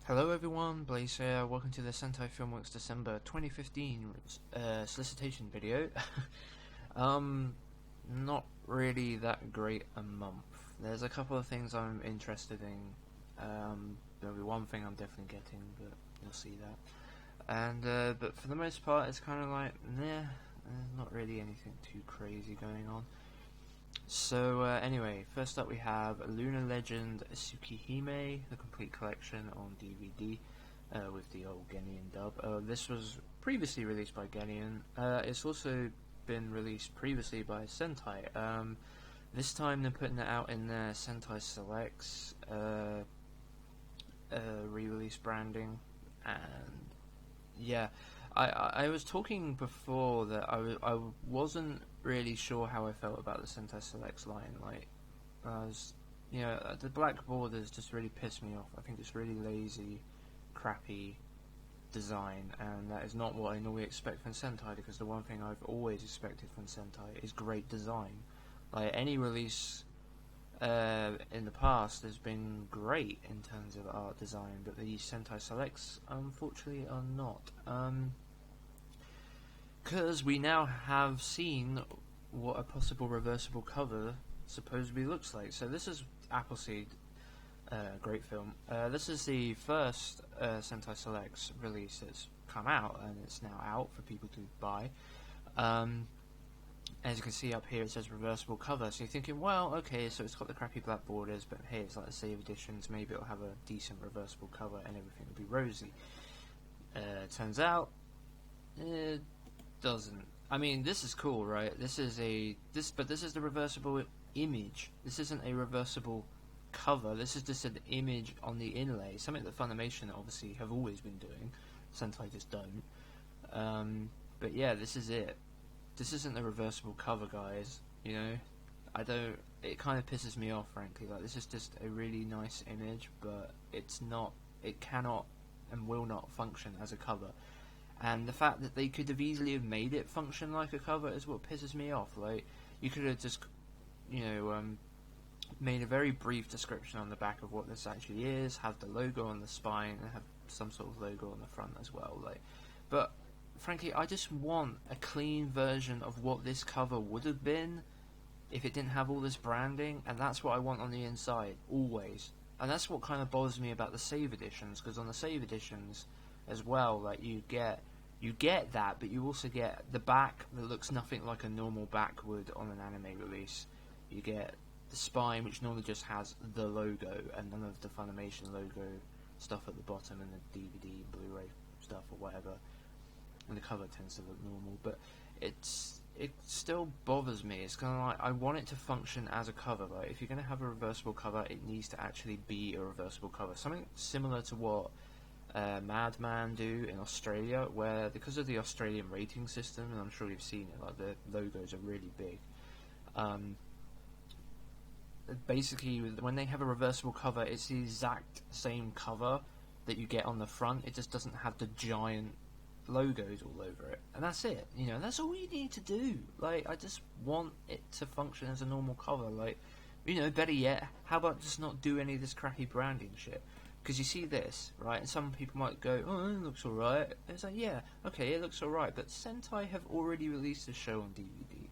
Hello everyone, Blaze here, welcome to the Sentai Filmworks December 2015 solicitation video. Not really that great a month. There's a couple of things I'm interested in. There'll be one thing I'm definitely getting, but you'll see that. And but for the most part, it's kind of like, nah, there's not really anything too crazy going on. So anyway, first up we have Lunar Legend Tsukihime, the complete collection on DVD with the old Genian dub. This was previously released by Genian. It's also been released previously by Sentai. This time they're putting it out in their Sentai Selects re-release branding, and yeah, I was talking before that I wasn't really sure how I felt about the Sentai Selects line. Like, I was, the black borders just really pissed me off. I think it's really lazy, crappy design, and that is not what I normally expect from Sentai, because the one thing I've always expected from Sentai is great design. Like, any release in the past has been great in terms of art design, but the Sentai Selects unfortunately are not. Because we now have seen what a possible reversible cover supposedly looks like. So this is Appleseed, great film. This is the first Sentai Selects release that's come out, and it's now out for people to buy. As you can see up here, it says reversible cover. So you're thinking, well, okay, so it's got the crappy black borders, but hey, it's like the Save Editions. Maybe it'll have a decent reversible cover, and everything will be rosy. Turns out, it doesn't. I mean, this is cool, right? This is the reversible image. This isn't a reversible cover. This is just an image on the inlay. Something that Funimation obviously have always been doing. Sentai just don't. But yeah, this is it. This isn't a reversible cover, guys. You know, I don't. It kind of pisses me off, frankly. Like, this is just a really nice image, but it's not. It cannot and will not function as a cover. And the fact that they could have easily have made it function like a cover is what pisses me off. Like, you could have just, made a very brief description on the back of what this actually is, have the logo on the spine, and have some sort of logo on the front as well. Like, but frankly, I just want a clean version of what this cover would have been if it didn't have all this branding, and that's what I want on the inside, always. And that's what kind of bothers me about the Save Editions, because on the Save Editions as well, like, you get that, but you also get the back that looks nothing like a normal back would on an anime release. You get the spine, which normally just has the logo and none of the Funimation logo stuff at the bottom, and the DVD, Blu-ray stuff or whatever. And the cover tends to look normal, but it still bothers me. It's kind of like, I want it to function as a cover. Like, if you're going to have a reversible cover, it needs to actually be a reversible cover. Something similar to what Madman do in Australia, where because of the Australian rating system, and I'm sure you've seen it, like, the logos are really big. Basically, when they have a reversible cover, it's the exact same cover that you get on the front. It just doesn't have the giant logos all over it, and that's it. That's all you need to do. Like, I just want it to function as a normal cover. Like, better yet, how about just not do any of this crappy branding shit? Because you see this, right, and some people might go, oh, it looks alright. It's like, yeah, okay, it looks alright, but Sentai have already released the show on DVD,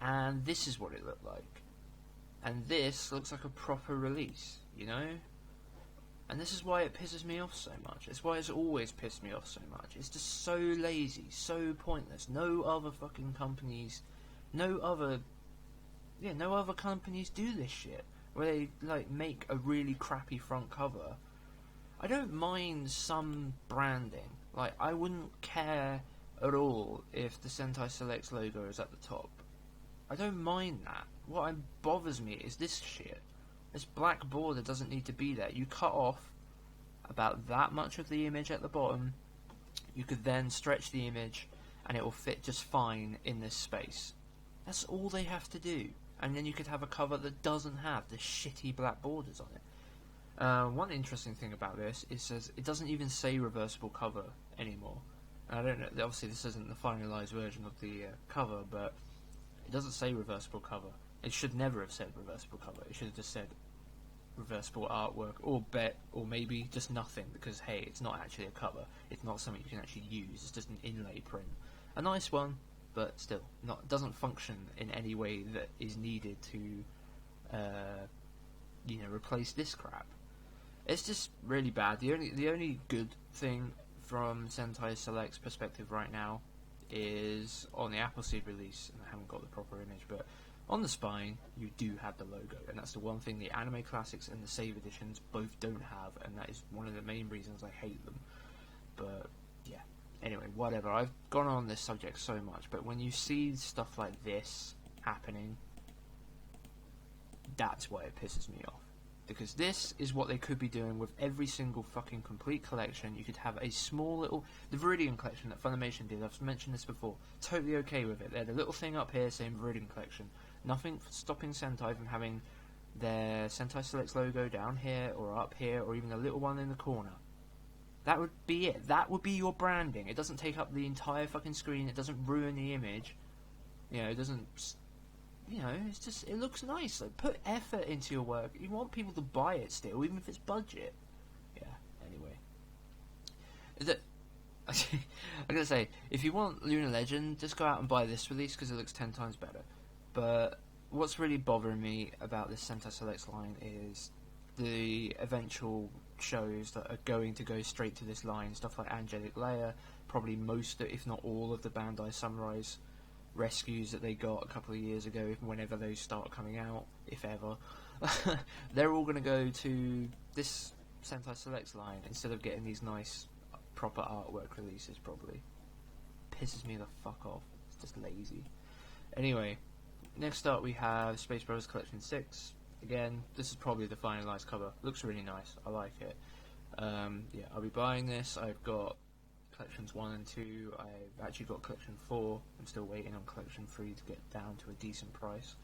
and this is what it looked like, and this looks like a proper release, And this is why it pisses me off so much. It's why it's always pissed me off so much. It's just so lazy, so pointless. No other companies do this shit, where they, like, make a really crappy front cover. I don't mind some branding. Like, I wouldn't care at all if the Sentai Selects logo is at the top. I don't mind that. What bothers me is this shit. This black border doesn't need to be there. You cut off about that much of the image at the bottom. You could then stretch the image and it will fit just fine in this space. That's all they have to do. And then you could have a cover that doesn't have the shitty black borders on it. One interesting thing about this is it doesn't even say reversible cover anymore. I don't know, obviously this isn't the finalised version of the cover, but it doesn't say reversible cover. It should never have said reversible cover. It should have just said reversible artwork, or maybe just nothing, because hey, it's not actually a cover. It's not something you can actually use. It's just an inlay print, a nice one, but still doesn't function in any way that is needed to, replace this crap. It's just really bad. The only good thing from Sentai Select's perspective right now is on the Appleseed release, and I haven't got the proper image, but on the spine you do have the logo, and that's the one thing the Anime Classics and the Save Editions both don't have, and that is one of the main reasons I hate them. But yeah, anyway, whatever. I've gone on this subject so much, but when you see stuff like this happening, that's why it pisses me off. Because this is what they could be doing with every single fucking complete collection. You could have a small little... The Viridian collection that Funimation did, I've mentioned this before. Totally okay with it. They had a little thing up here saying Viridian collection. Nothing stopping Sentai from having their Sentai Selects logo down here, or up here, or even a little one in the corner. That would be it. That would be your branding. It doesn't take up the entire fucking screen. It doesn't ruin the image. It doesn't... it's just, it looks nice. Like, put effort into your work. You want people to buy it still, even if it's budget. Yeah, anyway. I'm going to say, if you want Lunar Legend, just go out and buy this release, because it looks 10 times better. But what's really bothering me about this Sentai Selects line is the eventual shows that are going to go straight to this line. Stuff like Angelic Layer, probably most, if not all, of the Bandai Sunrise rescues that they got a couple of years ago, whenever those start coming out, if ever. They're all going to go to this Sentai Selects line instead of getting these nice proper artwork releases, probably. Pisses me the fuck off. It's just lazy. Anyway, next up we have Space Brothers Collection 6. Again, this is probably the finalised cover. Looks really nice. I like it. Yeah, I'll be buying this. I've got Collections 1 and 2. I've actually got Collection 4. I'm still waiting on Collection 3 to get down to a decent price.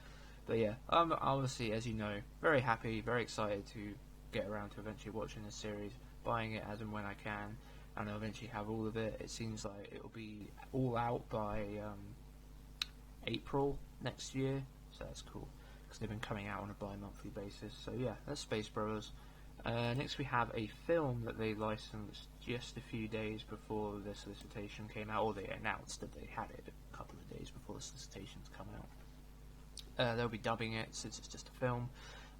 But yeah, I'm obviously, as you know, very happy, very excited to get around to eventually watching this series, buying it as and when I can, and I'll eventually have all of it. It seems like it'll be all out by April next year, so that's cool, because they've been coming out on a bi-monthly basis. So yeah, that's Space Brothers. Next we have a film that they licensed just a few days before the solicitation came out, or they announced that they had it a couple of days before the solicitations come out. They'll be dubbing it since it's just a film.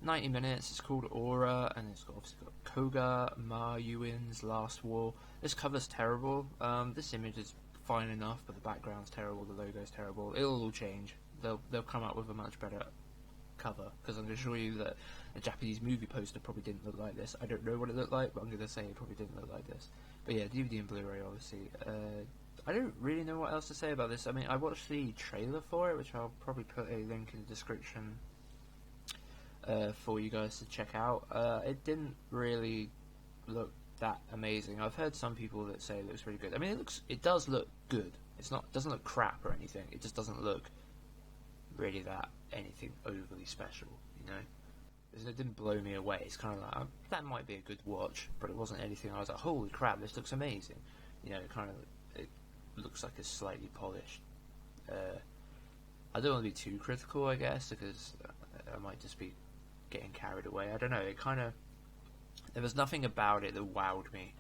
90 minutes, it's called Aura, and it's obviously got Koga, Ma Yuin's Last War. This cover's terrible. This image is fine enough, but the background's terrible, the logo's terrible. It'll all change. They'll come up with a much better cover, because I'm going to show you that a Japanese movie poster probably didn't look like this. I don't know what it looked like, but I'm going to say it probably didn't look like this. But yeah, DVD and Blu-ray, obviously. I don't really know what else to say about this. I mean, I watched the trailer for it, which I'll probably put a link in the description for you guys to check out. It didn't really look that amazing. I've heard some people that say it looks really good. I mean, it does look good. It doesn't look crap or anything. It just doesn't look really that anything overly special, It didn't blow me away. It's kind of like, that might be a good watch, but it wasn't anything I was like, holy crap, this looks amazing. It looks like it's slightly polished. I don't want to be too critical, I guess, because I might just be getting carried away. I don't know, there was nothing about it that wowed me.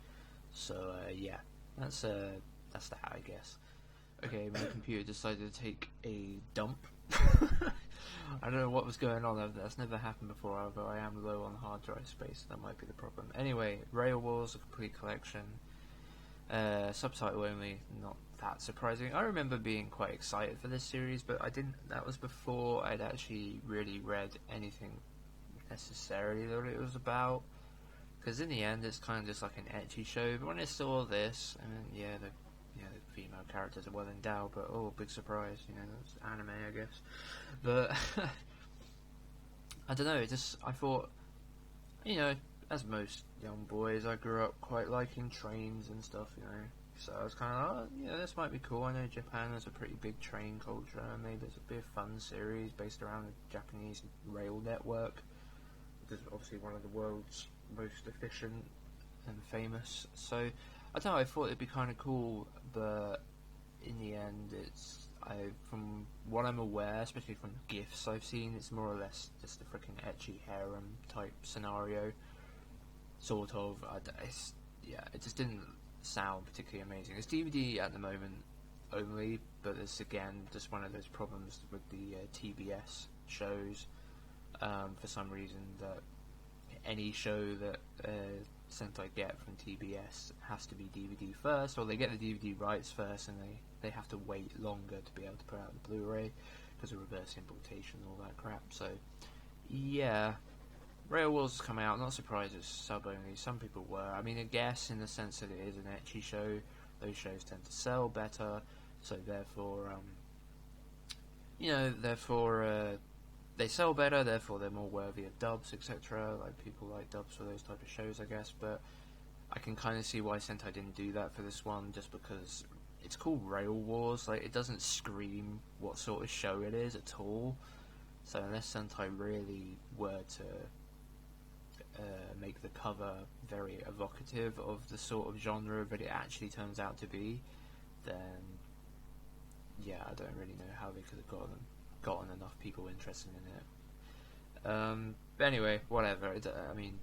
So, yeah, that's that, I guess. Okay, my computer decided to take a dump. I don't know what was going on. That's never happened before, although I am low on hard drive space. That might be the problem. Anyway, Rail Wars, a complete collection. Subtitle only, not that surprising. I remember being quite excited for this series, but that was before I'd actually really read anything necessarily that it was about. Because in the end, it's kind of just like an ecchi show. But when I saw this, the female characters are well endowed, but big surprise, that's anime, I guess. But I don't know, I thought, as most young boys, I grew up quite liking trains and stuff, so I was kind of this might be cool. I know Japan has a pretty big train culture, and maybe it's a bit fun series based around the Japanese rail network, which is obviously one of the world's most efficient and famous. So I don't know, I thought it'd be kind of cool, but in the end, from what I'm aware, especially from GIFs I've seen, it's more or less just a freaking ecchi harem type scenario, sort of. It just didn't sound particularly amazing. It's DVD at the moment only, but it's again just one of those problems with the TBS shows. For some reason, that any show that Sentai get from TBS has to be DVD first, or they get the DVD rights first, and they have to wait longer to be able to put out the Blu-ray because of reverse importation and all that crap. So, yeah, Rail Wars come out. Not surprised it's sub only. Some people were. I mean, I guess in the sense that it is an ecchi show, those shows tend to sell better. So therefore, they sell better. Therefore, they're more worthy of dubs, etc. Like people like dubs for those type of shows, I guess. But I can kind of see why Sentai didn't do that for this one, just because it's called Rail Wars. Like, it doesn't scream what sort of show it is at all. So unless Sentai really were to make the cover very evocative of the sort of genre that it actually turns out to be, then yeah, I don't really know how they could have gotten enough people interested in it. But anyway, whatever. I mean,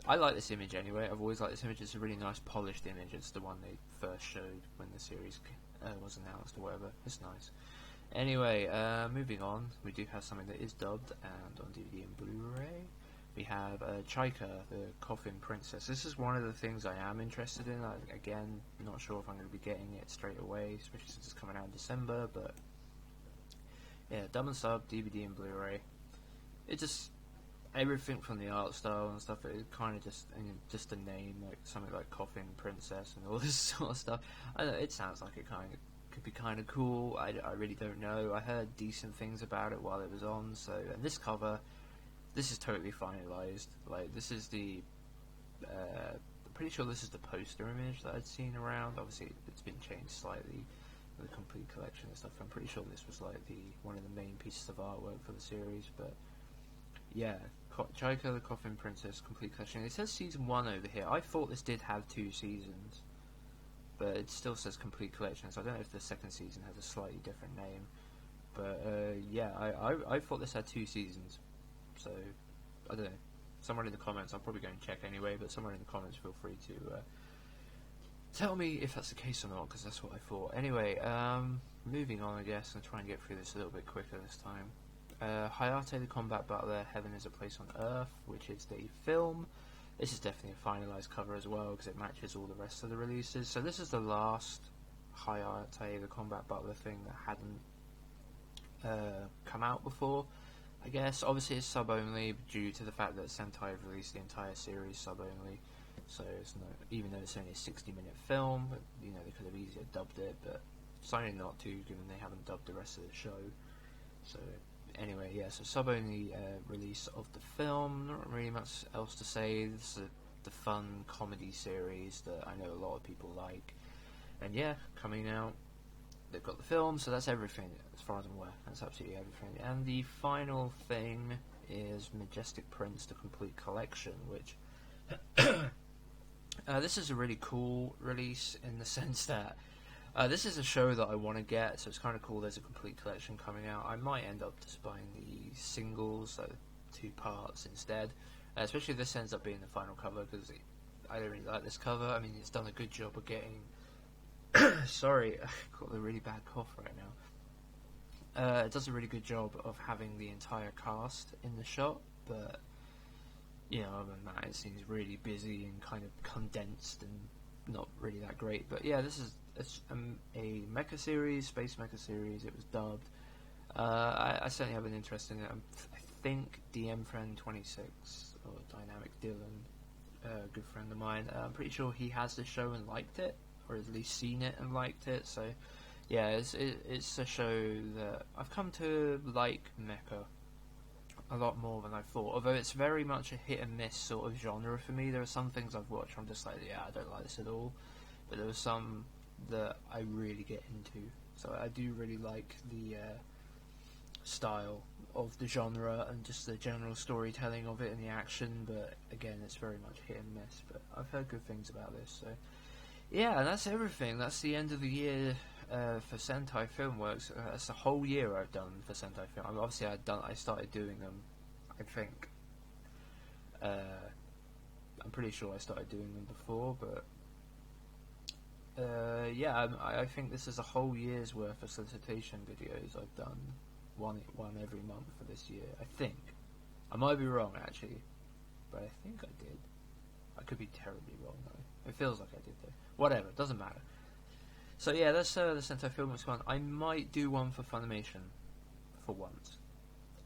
I like this image anyway. I've always liked this image. It's a really nice polished image. It's the one they first showed when the series was announced or whatever. It's nice. Anyway, moving on, we do have something that is dubbed and on DVD and Blu-ray. We have Chaika, the Coffin Princess. This is one of the things I am interested in. Again, not sure if I'm going to be getting it straight away, especially since it's coming out in December, but yeah, dub and sub, DVD and Blu-ray. It just, everything from the art style and stuff, it kind of just a name, like something like Coffin Princess and all this sort of stuff. I don't know, it sounds like it kind of could be kind of cool. I really don't know. I heard decent things about it while it was on, so, and this cover, this is totally finalized. Like, this is the, I'm pretty sure this is the poster image that I'd seen around. Obviously, it's been changed slightly, the complete collection and stuff. I'm pretty sure this was like one of the main pieces of artwork for the series, but yeah, Chaika the Coffin Princess complete collection. It says season 1 over here. I thought this did have 2 seasons, but it still says complete collection, so I don't know if the second season has a slightly different name. But yeah, I thought this had 2 seasons, so I don't know. Someone in the comments, I'll probably go and check anyway, but someone in the comments feel free to tell me if that's the case or not, because that's what I thought. Anyway, moving on, I guess, and try and get through this a little bit quicker this time. Hayate the Combat Butler, Heaven is a Place on Earth, which is the film. This is definitely a finalised cover as well, because it matches all the rest of the releases. So this is the last Hayate the Combat Butler thing that hadn't come out before, I guess. Obviously it's sub-only due to the fact that Sentai have released the entire series sub-only. So it's even though it's only a 60-minute film, you know, they could have easily dubbed it, but decided not to, given they haven't dubbed the rest of the show. So anyway, yeah, so sub-only release of the film. Not really much else to say. This is the fun comedy series that I know a lot of people like. And yeah, coming out. They've got the film, so that's everything as far as I'm aware. That's absolutely everything. And the final thing is Majestic Prince, the complete collection, which this is a really cool release in the sense that this is a show that I want to get, so it's kind of cool there's a complete collection coming out. I might end up just buying the singles, so 2 parts instead, especially if this ends up being the final cover, because I don't really like this cover. I mean, it's done a good job of getting sorry, I've got a really bad cough right now. It does a really good job of having the entire cast in the shot, but you know, other than that, it seems really busy and kind of condensed and not really that great. But yeah, it's a mecha series, space mecha series. It was dubbed. I certainly have an interest in it. I think DM Friend 26 or Dynamic Dylan, a good friend of mine, I'm pretty sure he has the show and liked it, or at least seen it and liked it. So yeah, it's a show that I've come to like mecha a lot more than I thought, although it's very much a hit and miss sort of genre for me. There are some things I've watched I'm just like, yeah, I don't like this at all, but there are some that I really get into. So I do really like the style of the genre and just the general storytelling of it and the action, but again, it's very much hit and miss. But I've heard good things about this, so yeah, and that's everything. That's the end of the year for Sentai Filmworks, that's a whole year I've done for Sentai Film. I mean, obviously, I started doing them. I think I'm pretty sure I started doing them before, but yeah, I think this is a whole year's worth of solicitation videos I've done, one every month for this year. I think I might be wrong actually, but I think I did. I could be terribly wrong though. It feels like I did though. Whatever, doesn't matter. So yeah, that's the Sentai Filmworks one. I might do one for Funimation for once.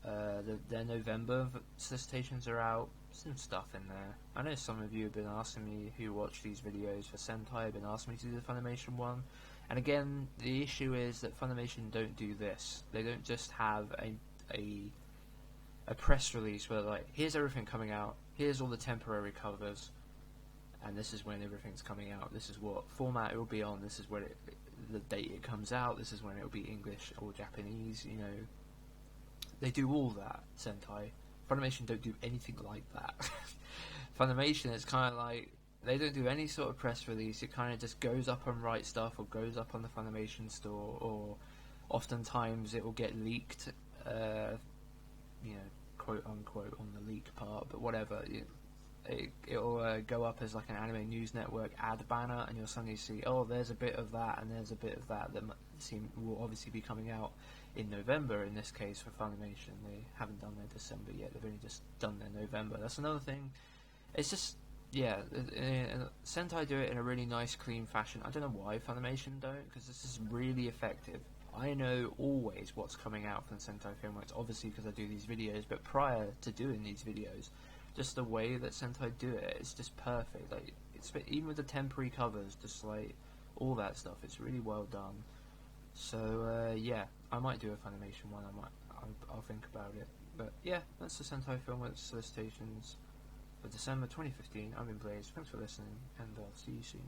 Their November solicitations are out. Some stuff in there. I know some of you have been asking me, who watch these videos for Sentai, have been asking me to do the Funimation one. And again, the issue is that Funimation don't do this. They don't just have a press release where like, here's everything coming out, here's all the temporary covers, and this is when everything's coming out, this is what format it will be on, this is when the date it comes out, this is when it will be English or Japanese, you know. They do all that, Sentai. Funimation don't do anything like that. Funimation, it's kind of like, they don't do any sort of press release, it kind of just goes up on Right Stuff, or goes up on the Funimation store, or oftentimes it will get leaked, you know, quote unquote, on the leak part, but whatever. It'll go up as like an Anime News Network ad banner, and you'll suddenly see, oh, there's a bit of that, and there's a bit of that will obviously be coming out in November. In this case, for Funimation, they haven't done their December yet; they've only just done their November. That's another thing. It's just, yeah, Sentai do it in a really nice, clean fashion. I don't know why Funimation don't, because this is really effective. I know always what's coming out from Sentai Filmworks, obviously because I do these videos, but prior to doing these videos, just the way that Sentai do it, it's just perfect. Like, it's even with the temporary covers, just like all that stuff, it's really well done. So yeah, I might do a Funimation one. I'll think about it. But yeah, that's the Sentai Filmworks solicitations for December 2015. I'm in Blaze. Thanks for listening, and I'll see you soon.